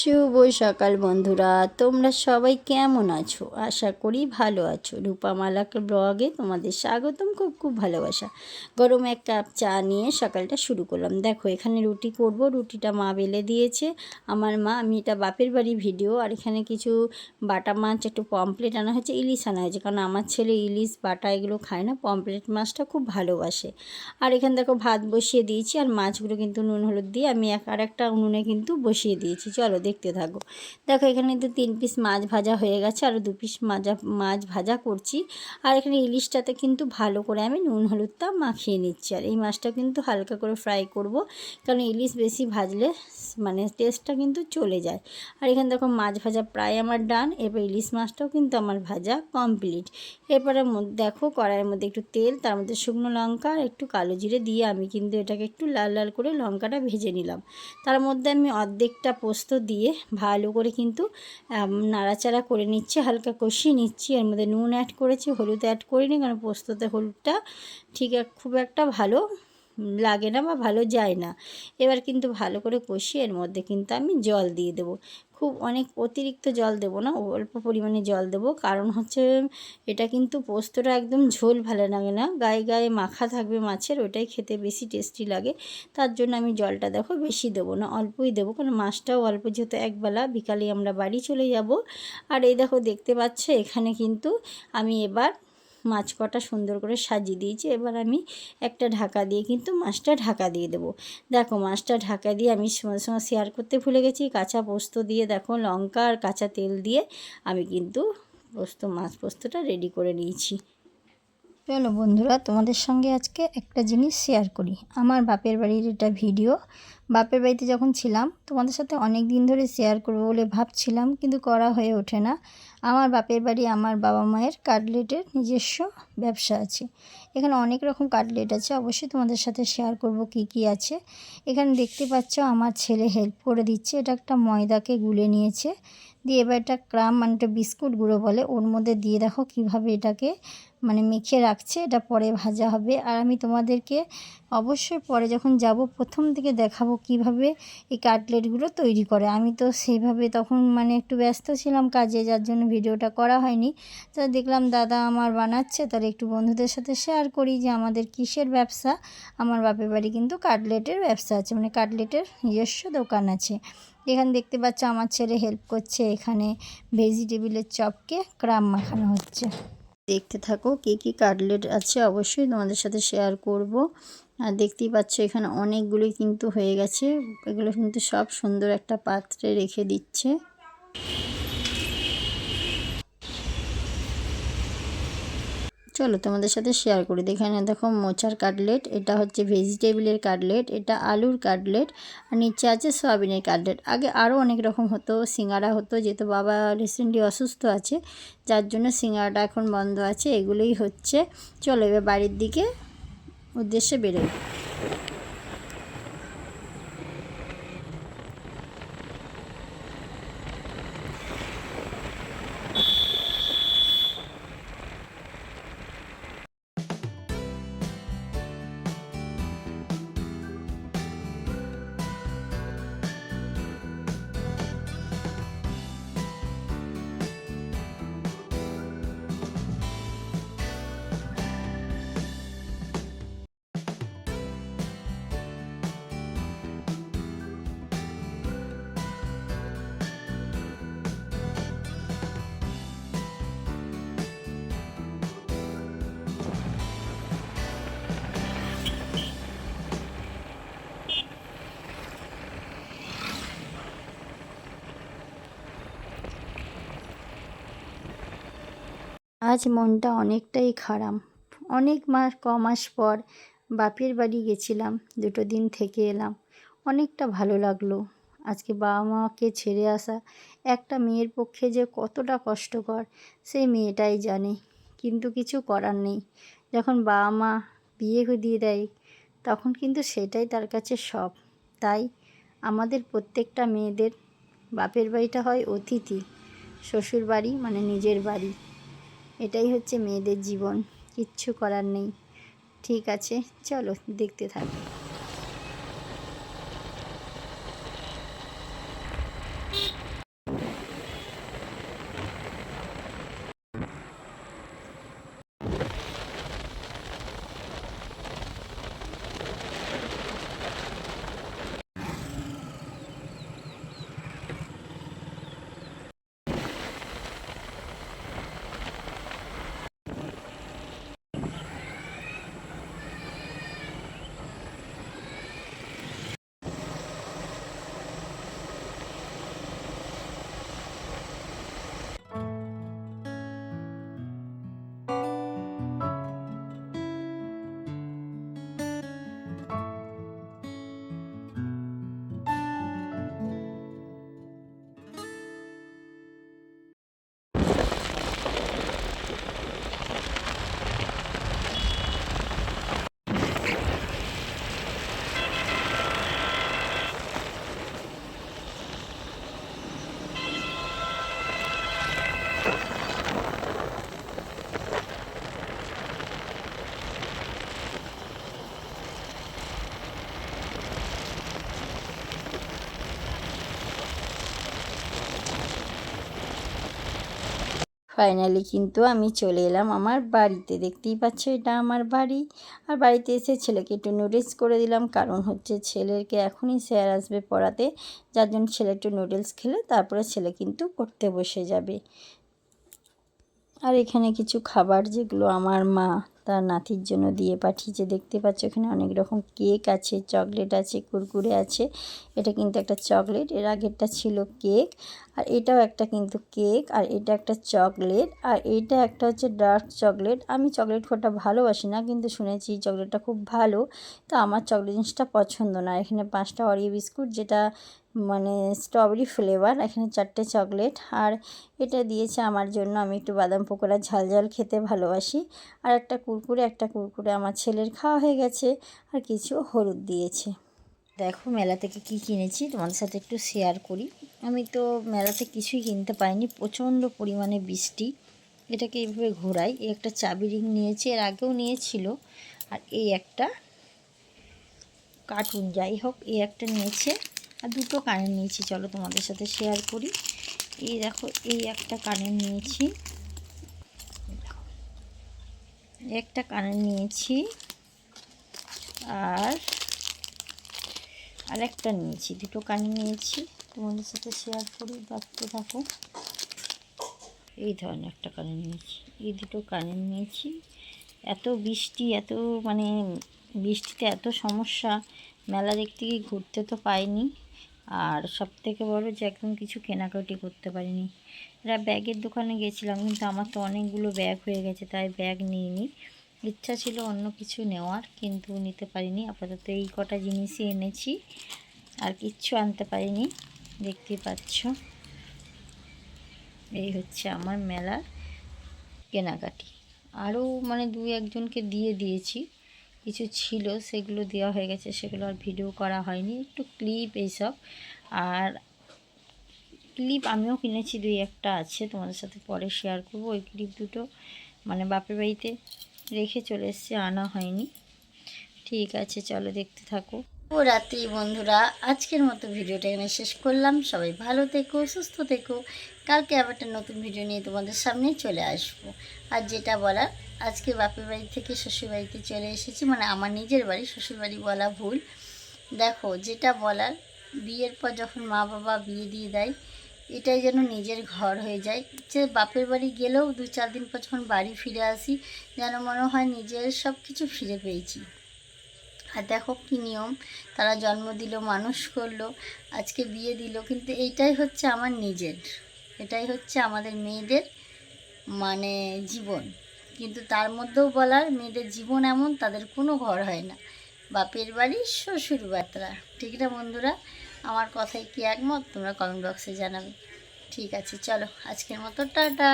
শুভ সকাল বন্ধুরা, তোমরা সবাই কেমন আছো? আশা করি ভালো আছো। রূপামালাকে ব্লগে তোমাদের স্বাগতম, খুব খুব ভালোবাসা। গরম এক কাপ চা নিয়ে সকালটা শুরু করলাম। দেখো এখানে রুটি করব, রুটিটা মা বেলে দিয়েছে আমার মা। আমি এটা বাপের বাড়ি ভিডিও। আর এখানে কিছু বাটা মাছ, একটু পমফ্লেট আনা হয়েছে, ইলিশ আনা হয়েছে, কারণ আমার ছেলে ইলিশ বাটা এগুলো খায় না, পমফ্লেট মাছটা খুব ভালোবাসে। আর এখানে দেখো ভাত বসিয়ে দিয়েছি, আর মাছগুলো কিন্তু নুন হলুদ দিয়ে আমি আর একটা উনুনে কিন্তু বসিয়ে দিয়েছি। চলো দেখতে থাকো। দেখো এখানে কিন্তু 3 পিস মাছ ভাজা হয়ে গেছে, আর 2 পিস মাছ ভাজা করছি। আর এখানে ইলিশটাতে কিন্তু ভালো করে আমি নুন হলুদটা মাখিয়ে নিচ্ছি। আর এই মাছটা কিন্তু হালকা করে ফ্রাই করব, কারণ ইলিশ বেশি ভাজলে মানে টেস্টটা কিন্তু চলে যায়। আর এখানে দেখো মাছ ভাজা প্রায় আমার ডান। এবার ইলিশ মাছটাও কিন্তু আমার ভাজা কমপ্লিট। এরপরে দেখো কড়াইয়ের মধ্যে একটু তেল, তার মধ্যে শুকনো লঙ্কা আর একটু কালো জিরে দিয়ে আমি কিন্তু এটাকে একটু লাল লাল করে লঙ্কাটা ভেজে নিলাম। তার মধ্যে আমি অর্ধেকটা পোস্ত দিয়ে ভালো করে কিন্তু নাড়াচাড়া করে নিচ্ছি, হালকা কষিয়ে নিচ্ছি। এর মধ্যে নুন অ্যাড করেছি, হলুদ অ্যাড করিনি, কারণ পোস্ততে হলুদটা খুব একটা ভালো লাগে না বা ভালো যায় না। এবার কিন্তু ভালো করে কষিয়ে এর মধ্যে কিন্তু আমি জল দিয়ে দেবো। খুব অনেক অতিরিক্ত জল দেবো না, অল্প পরিমাণে জল দেবো। কারণ হচ্ছে এটা কিন্তু পোস্তটা একদম ঝোল ভালো লাগে না, গায়ে গায়ে মাখা থাকবে মাছের, ওটাই খেতে বেশি টেস্টি লাগে। তার জন্য আমি জলটা দেখো বেশি দেবো না, অল্পই দেবো, কারণ মাছটাও অল্প, যেহেতু একবেলা বিকালে আমরা বাড়ি চলে যাব। আর এই দেখো দেখতে পাচ্ছ এখানে কিন্তু আমি এবার মাছ কটা সুন্দর করে সাজিয়ে দিয়েছি। এবার আমি একটা ঢাকা দিয়ে কিন্তু মাছটা ঢাকা দিয়ে দেবো। দেখো মাছটা ঢাকা দিয়ে আমি সময় শেয়ার করতে ভুলে গেছি, কাঁচা পোস্ত দিয়ে দেখো লঙ্কা আর কাঁচা তেল দিয়ে আমি কিন্তু মাছ পোস্তটা রেডি করে নিয়েছি। চলো বন্ধুরা, তোমাদের সঙ্গে আজকে একটা জিনিস শেয়ার করি। আমার বাপের বাড়ির এটা ভিডিও। বাপের বাড়িতে যখন ছিলাম তোমাদের সাথে অনেক দিন ধরে শেয়ার করবো বলে ভাবছিলাম, কিন্তু করা হয়ে ওঠে না। আমার বাপের বাড়ি আমার বাবা মায়ের কাটলেটের নিজস্ব ব্যবসা আছে। এখানে অনেক রকম কাটলেট আছে, অবশ্যই তোমাদের সাথে শেয়ার করব কি কি আছে। এখানে দেখতে পাচ্ছ আমার ছেলে হেল্প করে দিচ্ছে। এটা একটা ময়দাকে গুলে নিয়েছে, দিয়ে এবার এটা ক্রাম মানে একটা বিস্কুট গুঁড়ো বলে, ওর মধ্যে দিয়ে দেখো কিভাবে এটাকে মানে মেখে রাখছে। এটা পরে ভাজা হবে। আর আমি তোমাদেরকে অবশ্যই পরে যখন যাব প্রথম থেকে দেখাবো কিভাবে এই কাটলেটগুলো তৈরি করে। আমি তো সেইভাবে তখন মানে একটু ব্যস্ত ছিলাম কাজে, যার জন্য ভিডিওটা করা হয়নি। তো দেখলাম দাদা আমার বানাচ্ছে, তাহলে একটু বন্ধুদের সাথে শেয়ার করি যে আমাদের কিসের ব্যবসা। আমার বাপের বাড়ি কিন্তু কাটলেটের ব্যবসা আছে, মানে কাটলেটের নিজস্ব দোকান আছে। এখানে দেখতে পাচ্ছ আমার ছেলে হেল্প করছে, এখানে ভেজিটেবিলের চপকে ক্রাম মাখানো হচ্ছে। দেখতে থাকো কী কী কাটলেট আছে, অবশ্যই তোমাদের সাথে শেয়ার করব। আর দেখতেই পাচ্ছ এখানে অনেকগুলোই কিন্তু হয়ে গেছে। এগুলো কিন্তু সব সুন্দর একটা পাত্রে রেখে দিচ্ছে। চলো তোমাদের সাথে শেয়ার করি। এখানে দেখো মোচার কাটলেট, এটা হচ্ছে ভেজিটেবিলের কাটলেট, এটা আলুর কাটলেট, আর নিচে আছে সয়াবিনের কাটলেট। আগে আরও অনেক রকম হতো, সিঙ্গারা হতো, যেহেতু বাবা রিসেন্টলি অসুস্থ আছে যার জন্য সিঙ্গারাটা এখন বন্ধ আছে। এগুলোই হচ্ছে। চলো এবার বাড়ির দিকে উদ্দেশ্যে বেরোই। আজ মনটা অনেকটাই খারাপ। অনেক মাস পর বাপের বাড়ি গেছিলাম, 2 দিন থেকে এলাম, অনেকটা ভালো লাগলো। আজকে বাবা মাকে ছেড়ে আসা একটা মেয়ের পক্ষে যে কতটা কষ্টকর সেই মেয়েটাই জানে, কিন্তু কিছু করার নেই। যখন বাবা মা বিয়ে দিয়ে দেয় তখন কিন্তু সেটাই তার কাছে সব। তাই আমাদের প্রত্যেকটা মেয়েদের বাপের বাড়িটা হয় অতিথি, শ্বশুর বাড়ি মানে নিজের বাড়ি। এটাই হচ্ছে মেয়েদের জীবন, কিচ্ছু করার নেই। ঠিক আছে, চলো দেখতে থাকো। ফাইনালি কিন্তু আমি চলে এলাম আমার বাড়িতে। দেখতেই পাচ্ছ এটা আমার বাড়ি। আর বাড়িতে এসে ছেলেকে একটু নুডলস করে দিলাম, কারণ হচ্ছে ছেলেকে এখনই স্যার আসবে পড়াতে, যার জন্য ছেলে একটু নুডলস খেলে তারপরে ছেলে কিন্তু পড়তে বসে যাবে। আর এখানে কিছু খাবার যেগুলো আমার মা তার নাতির জন্য দিয়ে পাঠিয়েছে। দেখতে পাচ্ছ এখানে অনেক রকম কেক আছে, চকলেট আছে, কুরকুরে আছে। এটা কিন্তু একটা চকলেট, এর আগেরটা ছিল কেক, আর এটাও একটা কিন্তু কেক, আর এটা একটা চকলেট, আর এটা একটা হচ্ছে ডার্ক চকলেট। আমি চকলেট খোটা ভালোবাসি না, কিন্তু শুনেছি চকলেটটা খুব ভালো, তো আমার চকলেট জিনিসটা পছন্দ না। এখানে 5টা অরিও বিস্কুট, যেটা মানে স্ট্রবেরি ফ্লেভার, এখানে 4টে চকলেট, আর এটা দিয়েছে আমার জন্য। আমি একটু বাদাম পকোড়া ঝাল ঝাল খেতে ভালোবাসি। আর একটা কুরকুরে আমার ছেলের খাওয়া হয়ে গেছে, আর কিছু হলুদ দিয়েছে। দেখো মেলা থেকে কি কিনেছি তোমাদের সাথে একটু শেয়ার করি। আমি তো মেলাতে কিছুই কিনতে পারিনি, প্রচণ্ড পরিমাণে বৃষ্টি। এটাকে এইভাবে ঘোরাই। এই একটা চাবি রিং নিয়েছি, এর আগেও নিয়েছিল। আর এই একটা কার্টুন, যাই হোক এই একটা নিয়েছে, আর দুটো কানের নিয়েছি। চলো তোমাদের সাথে শেয়ার করি। এই দেখো এই একটা কানের নিয়েছি, একটা কানের নিয়েছি, আর আরেকটা নিয়েছি, দুটো কানের নিয়েছি। তোমাদের সাথে শেয়ার করি, দেখতে থাকো। এই ধরনের একটা কানের নিয়েছি, এই দুটো কানের নিয়েছি। এত বৃষ্টি, এত মানে বৃষ্টিতে এত সমস্যা, মেলা দেখতে গিয়ে ঘুরতে তো পাইনি। আর সবথেকে বড় যে একদম কিছু কেনাকাটি করতে পারিনি। এরা ব্যাগের দোকানে গেছিলাম, কিন্তু আমার তো অনেকগুলো ব্যাগ হয়ে গেছে, তাই ব্যাগ নিইনি। ইচ্ছা ছিল অন্য কিছু নেওয়ার, কিন্তু নিতে পারিনি। আপাতত এই কটা জিনিসই এনেছি, আর কিচ্ছু আনতে পারিনি। দেখতেই পাচ্ছ, এই হচ্ছে আমার মেলার কেনাকাটি। আরও মানে 2-1জনকে দিয়ে দিয়েছি, কিছু ছিল সেগুলো দেওয়া হয়ে গেছে, সেগুলো আর ভিডিও করা হয়নি। একটু ক্লিপ এইসব, আর ক্লিপ আমিও কিনেছি, 2-1টা আছে, তোমাদের সাথে পরে শেয়ার করবো। ওই ক্লিপ দুটো মানে বাপের বাড়িতে রেখে চলে এসেছি, আনা হয়নি। ঠিক আছে, চলো দেখতে থাকো। ও রাত্রি বন্ধুরা, আজকের মতো ভিডিওটা এখানে শেষ করলাম। সবাই ভালো থেকো, সুস্থ থেকো। কালকে আবার একটা নতুন ভিডিও নিয়ে তোমাদের সামনে চলে আসবো। আর যেটা বলার, আজকে বাপের বাড়ি থেকে শ্বশুরবাড়িতে চলে এসেছি, মানে আমার নিজের বাড়ি, শ্বশুরবাড়ি বলা ভুল। দেখো যেটা বলার, বিয়ের পর যখন মা বাবা বিয়ে দিয়ে দেয়, এটাই যেন নিজের ঘর হয়ে যায়। যে বাপের বাড়ি গেলেও 2-4 দিন পর যখন বাড়ি ফিরে আসি, যেন মনে হয় নিজের সব কিছু ফিরে পেয়েছি। আর দেখো কী নিয়ম, তারা জন্ম দিল, মানুষ করলো, আজকে বিয়ে দিল, কিন্তু এইটাই হচ্ছে আমার নিজের, এটাই হচ্ছে আমাদের মেয়েদের মানে জীবন। কিন্তু তার মধ্যেও বলার, মেয়েদের জীবন এমন, তাদের কোনো ঘর হয় না, বাপের বাড়ি শ্বশুর বাতরা। ঠিক না বন্ধুরা? আমার কথায় কি একমত? তোমরা কমেন্ট বক্সে জানাবে। ঠিক আছে, চলো আজকের মতো টাটা।